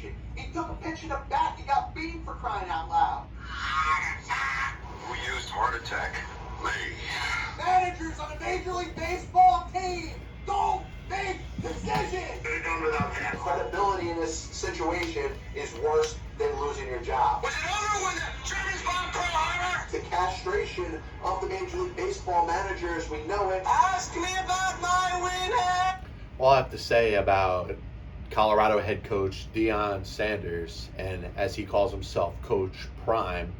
situation. He took a pitch in the back. He got beat for crying out loud. Who used heart attack? Me. Managers on a Major League Baseball team don't make decisions. Could have done without that. Credibility in this situation is worse than losing your job. Was it over when the Germans bombed Pearl Harbor? The castration of the Major League Baseball managers, we know it. Ask me about my win. All I have to say about Colorado head coach Deion Sanders, and as he calls himself, Coach Prime,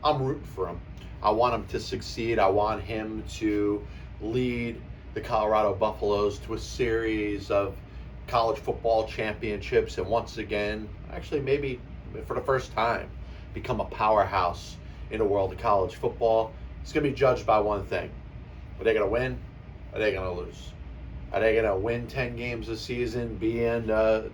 I'm rooting for him. I want him to succeed. I want him to lead the Colorado Buffaloes to a series of college football championships, and once again, actually maybe for the first time, become a powerhouse in the world of college football. It's going to be judged by one thing. Are they going to win? Are they going to lose? Are they going to win 10 games a season, be in the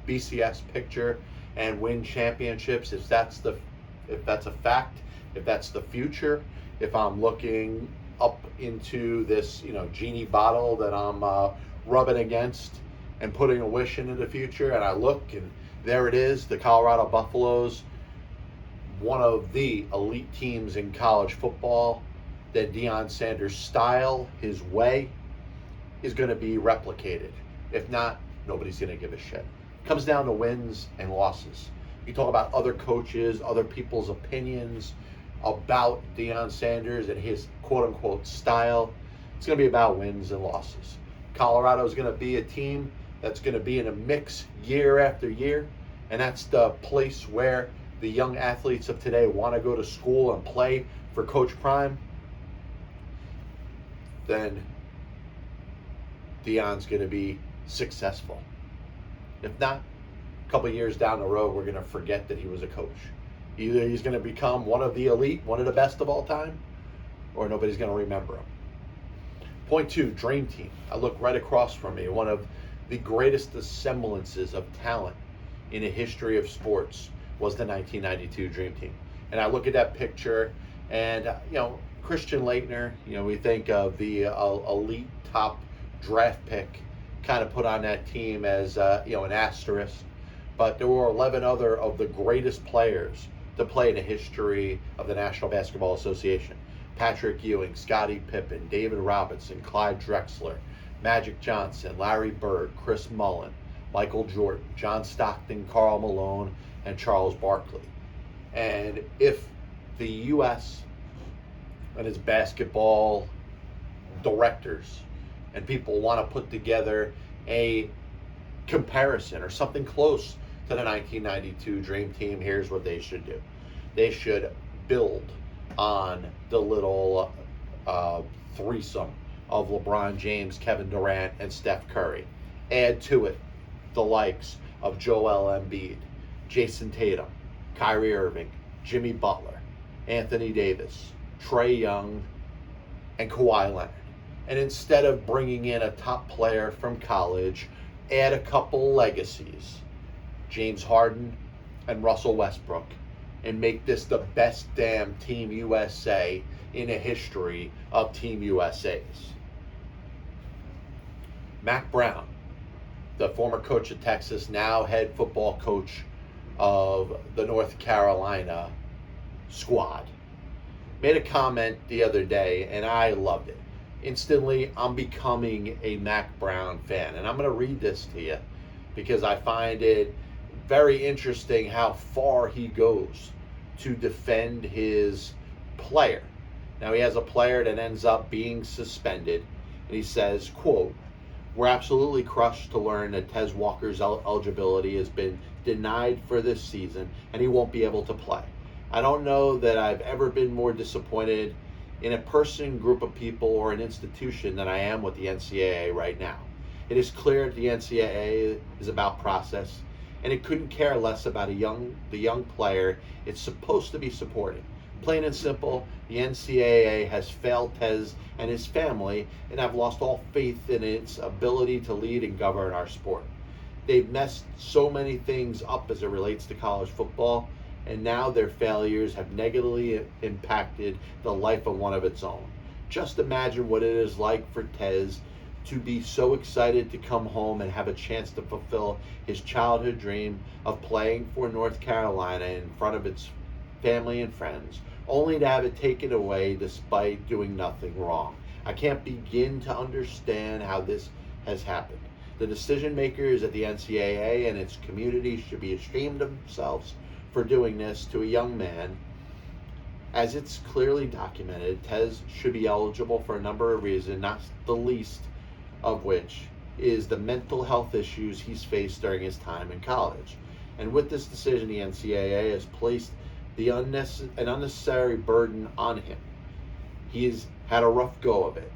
BCS picture, and win championships? If that's a fact, if that's the future, if I'm looking up into this, genie bottle that I'm rubbing against and putting a wish into the future, and I look and there it is, the Colorado Buffaloes, one of the elite teams in college football, that Deion Sanders' style, his way, is going to be replicated. If not, nobody's going to give a shit. It comes down to wins and losses. You talk about other coaches, other people's opinions about Deion Sanders and his quote-unquote style. It's going to be about wins and losses. Colorado is going to be a team that's going to be in a mix year after year, and that's the place where the young athletes of today want to go to school and play for Coach Prime. Then Deion's going to be successful. If not, a couple years down the road, we're going to forget that he was a coach. Either he's going to become one of the elite, one of the best of all time, or nobody's going to remember him. Point 2, Dream Team. I look right across from me. One of the greatest semblances of talent in the history of sports was the 1992 Dream Team. And I look at that picture, and Christian Laettner, we think of the elite top draft pick, kind of put on that team as an asterisk. But there were 11 other of the greatest players to play in the history of the National Basketball Association. Patrick Ewing, Scottie Pippen, David Robinson, Clyde Drexler, Magic Johnson, Larry Bird, Chris Mullin, Michael Jordan, John Stockton, Karl Malone, and Charles Barkley. And if the U.S. and its basketball directors and people want to put together a comparison or something close to the 1992 Dream Team, here's what they should do. They should build on the little threesome of LeBron James, Kevin Durant, and Steph Curry. Add to it the likes of Joel Embiid, Jayson Tatum, Kyrie Irving, Jimmy Butler, Anthony Davis, Trae Young, and Kawhi Leonard. And instead of bringing in a top player from college, add a couple legacies, James Harden and Russell Westbrook, and make this the best damn Team USA in the history of Team USAs. Mack Brown, the former coach of Texas, now head football coach of the North Carolina squad, made a comment the other day, and I loved it. Instantly, I'm becoming a Mack Brown fan. And I'm going to read this to you because I find it very interesting how far he goes to defend his player. Now, he has a player that ends up being suspended, and he says, quote, "We're absolutely crushed to learn that Tez Walker's eligibility has been denied for this season, and he won't be able to play. I don't know that I've ever been more disappointed in a person, group of people, or an institution than I am with the NCAA right now. It is clear that the NCAA is about process, and it couldn't care less about the young player it's supposed to be supporting. Plain and simple, the NCAA has failed Tez and his family, and I've lost all faith in its ability to lead and govern our sport. They've messed so many things up as it relates to college football, and now their failures have negatively impacted the life of one of its own. Just imagine what it is like for Tez to be so excited to come home and have a chance to fulfill his childhood dream of playing for North Carolina in front of its family and friends, only to have it taken away despite doing nothing wrong. I can't begin to understand how this has happened. The decision makers at the NCAA and its community should be ashamed of themselves for doing this to a young man. As it's clearly documented, Tez should be eligible for a number of reasons, not the least of which is the mental health issues he's faced during his time in college. And with this decision, the NCAA has placed an unnecessary burden on him. He's had a rough go of it,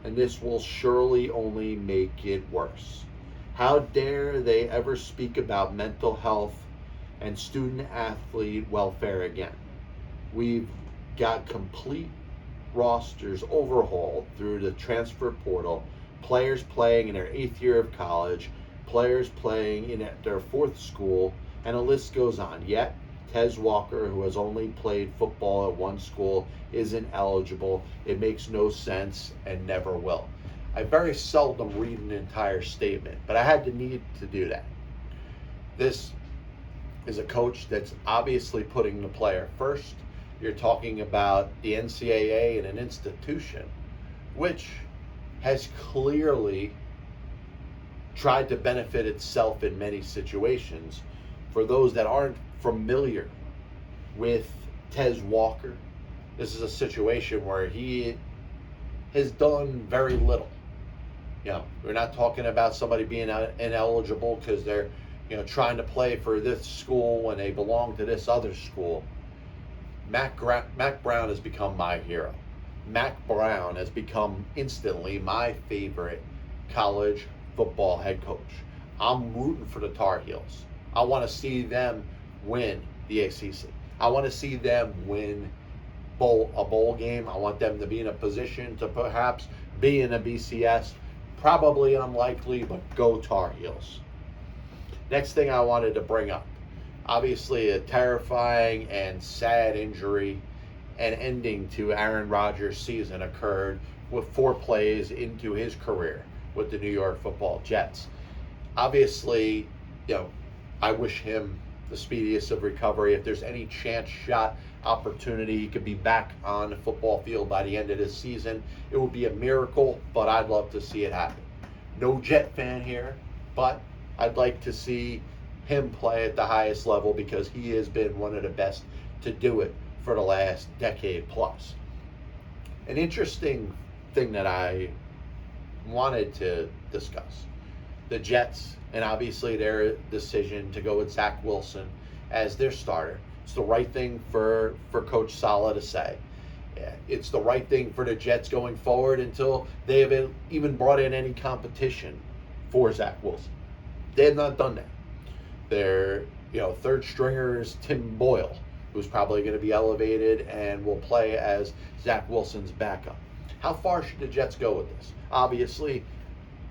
and this will surely only make it worse. How dare they ever speak about mental health and student athlete welfare again? We've got complete rosters overhauled through the transfer portal, players playing in their 8th year of college, players playing in their 4th school, and a list goes on. Yet, Tez Walker, who has only played football at one school, isn't eligible. It makes no sense and never will. I very seldom read an entire statement, but I had to need to do that. This is a coach that's obviously putting the player first. You're talking about the NCAA and an institution which has clearly tried to benefit itself in many situations. For those that aren't familiar with Tez Walker, this is a situation where he has done very little. We're not talking about somebody being ineligible because they're trying to play for this school when they belong to this other school. Mack Brown has become my hero. Mack Brown has become instantly my favorite college football head coach. I'm rooting for the Tar Heels. I want to see them win the ACC. I want to see them win a bowl game. I want them to be in a position to perhaps be in a BCS. Probably unlikely, but go Tar Heels. Next thing I wanted to bring up, obviously a terrifying and sad injury and ending to Aaron Rodgers' season occurred with 4 plays into his career with the New York Football Jets. Obviously, I wish him the speediest of recovery. If there's any chance shot opportunity he could be back on the football field by the end of this season, it would be a miracle, but I'd love to see it happen. No Jet fan here, but I'd like to see him play at the highest level because he has been one of the best to do it for the last decade plus. An interesting thing that I wanted to discuss, the Jets and obviously their decision to go with Zach Wilson as their starter. It's the right thing for Coach Saleh to say. It's the right thing for the Jets going forward until they have even brought in any competition for Zach Wilson. They have not done that. Their third stringer is Tim Boyle, who's probably going to be elevated and will play as Zach Wilson's backup. How far should the Jets go with this? Obviously,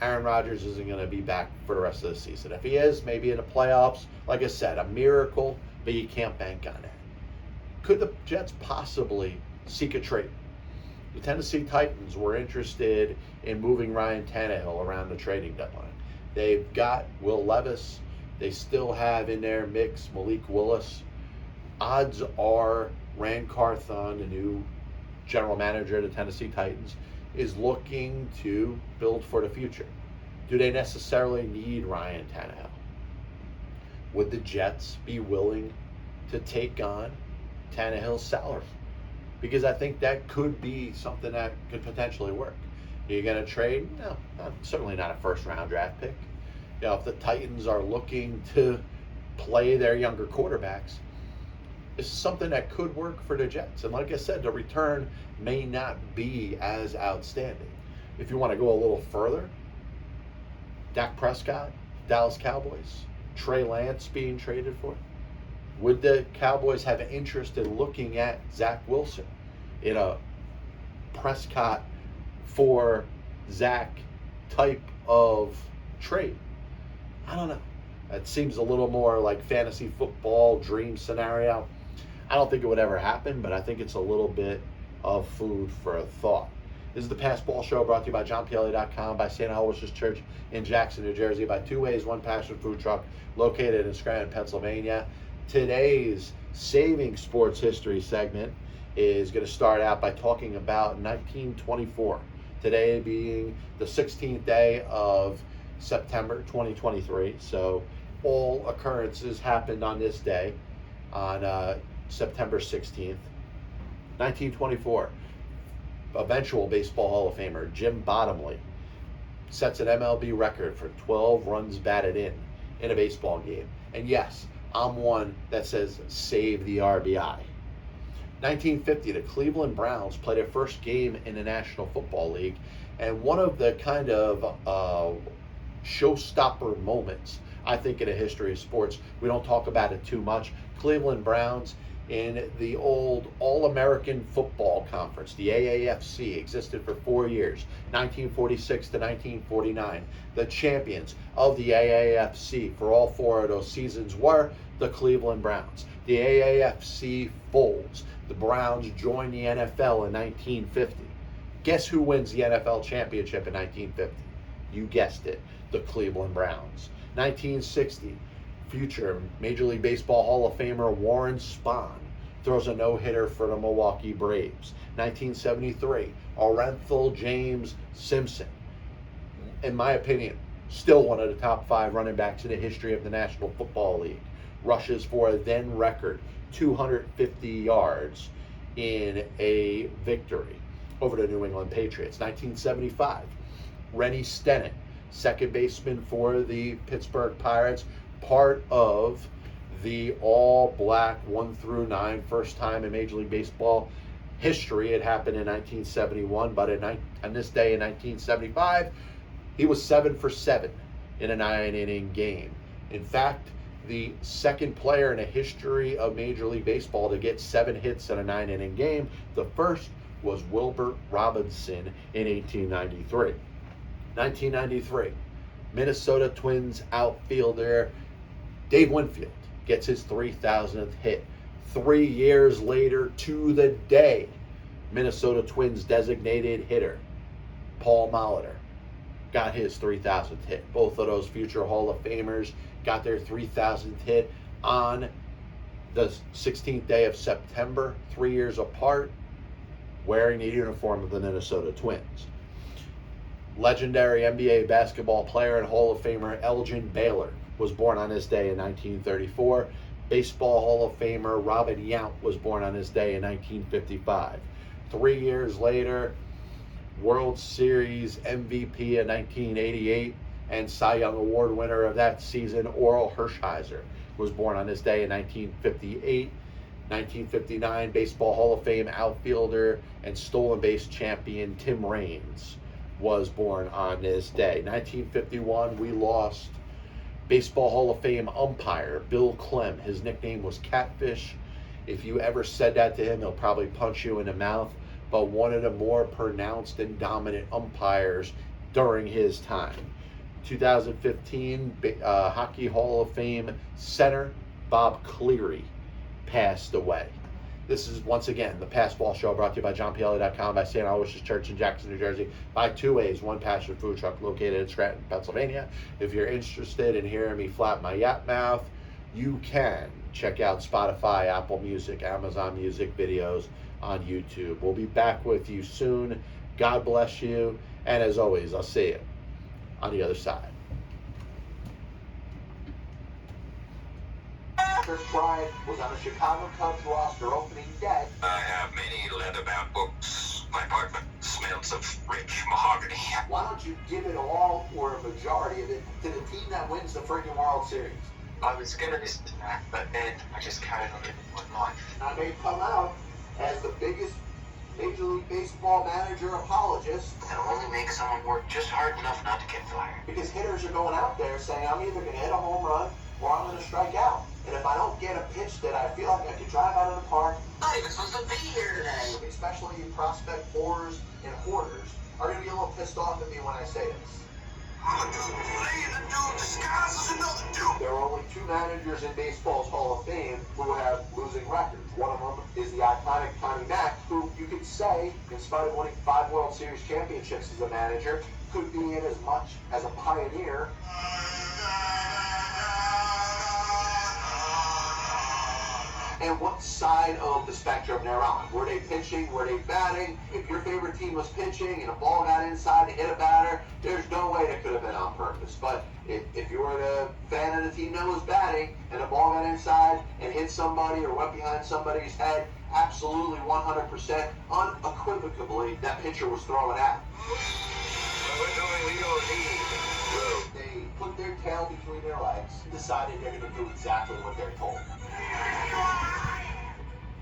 Aaron Rodgers isn't going to be back for the rest of the season. If he is, maybe in the playoffs, like I said, a miracle, but you can't bank on it. Could the Jets possibly seek a trade? The Tennessee Titans were interested in moving Ryan Tannehill around the trading deadline. They've got Will Levis. They still have in their mix Malik Willis. Odds are Rand Carthon, the new general manager of the Tennessee Titans, is looking to build for the future. Do they necessarily need Ryan Tannehill? Would the Jets be willing to take on Tannehill's salary? Because I think that could be something that could potentially work. Are you going to trade? No, certainly not a first-round draft pick. If the Titans are looking to play their younger quarterbacks, this is something that could work for the Jets. And like I said, the return may not be as outstanding. If you want to go a little further, Dak Prescott, Dallas Cowboys, Trey Lance being traded for. Would the Cowboys have an interest in looking at Zach Wilson in a Prescott for Zach type of trade? I don't know. It seems a little more like fantasy football dream scenario. I don't think it would ever happen, but I think it's a little bit of food for a thought. This is the Pass Ball Show, brought to you by JohnPLA.com, by St. Aloysius Church in Jackson, New Jersey, by Two Ways, One Passion Food Truck, located in Scranton, Pennsylvania. Today's Saving Sports History segment is going to start out by talking about 1924. Today being the 16th day of September 2023. So all occurrences happened on this day, on September 16th. 1924. Eventual Baseball Hall of Famer Jim Bottomley sets an MLB record for 12 runs batted in a baseball game. And yes, I'm one that says save the RBI. 1950, the Cleveland Browns played their first game in the National Football League, and one of the kind of showstopper moments, I think, in the history of sports. We don't talk about it too much. Cleveland Browns in the old All-American Football Conference, the AAFC, existed for 4 years, 1946 to 1949. The champions of the AAFC for all 4 of those seasons were the Cleveland Browns. The AAFC folds. The Browns joined the NFL in 1950. Guess who wins the NFL championship in 1950? You guessed it, the Cleveland Browns. 1960, future Major League Baseball Hall of Famer Warren Spahn throws a no-hitter for the Milwaukee Braves. 1973, Orenthal James Simpson, in my opinion, still one of the top 5 running backs in the history of the National Football League, rushes for a then record 250 yards in a victory over the New England Patriots. 1975, Rennie Stennett, second baseman for the Pittsburgh Pirates, part of the all-black 1 through 9, first time in Major League Baseball history. It happened in 1971, but on this day in 1975, he was 7 for 7 in a 9-inning game. In fact, the second player in the history of Major League Baseball to get 7 hits in a 9-inning game. The first was Wilbert Robinson in 1893. 1993, Minnesota Twins outfielder Dave Winfield gets his 3,000th hit. 3 years later to the day, Minnesota Twins designated hitter Paul Moliter got his 3,000th hit. Both of those future Hall of Famers got their 3,000th hit on the 16th day of September, 3 years apart, wearing the uniform of the Minnesota Twins. Legendary NBA basketball player and Hall of Famer Elgin Baylor was born on this day in 1934. Baseball Hall of Famer Robin Yount was born on this day in 1955. 3 years later, World Series MVP in 1988 and Cy Young Award winner of that season, Oral Hershiser, was born on this day in 1958. 1959, Baseball Hall of Fame outfielder and stolen base champion Tim Raines was born on this day. 1951, we lost Baseball Hall of Fame umpire Bill Klem. His nickname was Catfish. If you ever said that to him, he'll probably punch you in the mouth. But one of the more pronounced and dominant umpires during his time. 2015, Hockey Hall of Fame center Bob Cleary passed away. This is, once again, the Pass Ball Show, brought to you by JohnPLA.com, by St. Aloysius Church in Jackson, New Jersey, by Two Ways, One Passion Food Truck, located in Scranton, Pennsylvania. If you're interested in hearing me flap my yap mouth, you can check out Spotify, Apple Music, Amazon Music videos on YouTube. We'll be back with you soon. God bless you. And as always, I'll see you on the other side. Chris Bryant was on the Chicago Cubs roster opening day. I have many leather-bound books. My apartment smells of rich mahogany. Why don't you give it all, or a majority of it, to the team that wins the freaking World Series? I was gonna listen to that, but then I just carried on living my life. I may come out as the biggest Major League Baseball manager apologist. That'll only make someone work just hard enough not to get fired. Because hitters are going out there saying, I'm either going to hit a home run or I'm going to strike out. And if I don't get a pitch that I feel like I can drive out of the park, Not even supposed to be here today. especially you prospect whores and hoarders, are going to be a little pissed off at me when I say this. I'm a dude playing a dude disguised as another dude. There are only 2 managers in baseball's Hall of Fame who have losing records. One of them is the iconic Connie Mack, who you could say, in spite of winning 5 World Series championships as a manager, could be in as much as a pioneer. And what side of the spectrum they're on. Were they pitching? Were they batting? If your favorite team was pitching and a ball got inside to hit a batter, there's no way that could have been on purpose. But if you were a fan of the team that was batting and a ball got inside and hit somebody or went behind somebody's head, absolutely 100%, unequivocally, that pitcher was throwing out. They put their tail between their legs, decided they're going to do exactly what they're told.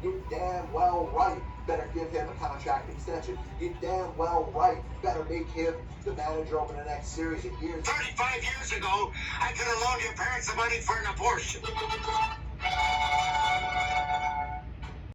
You damn well right better give him a contract extension. You damn well right better make him the manager over the next series of years. 35 years ago, I could have loaned your parents the money for an abortion.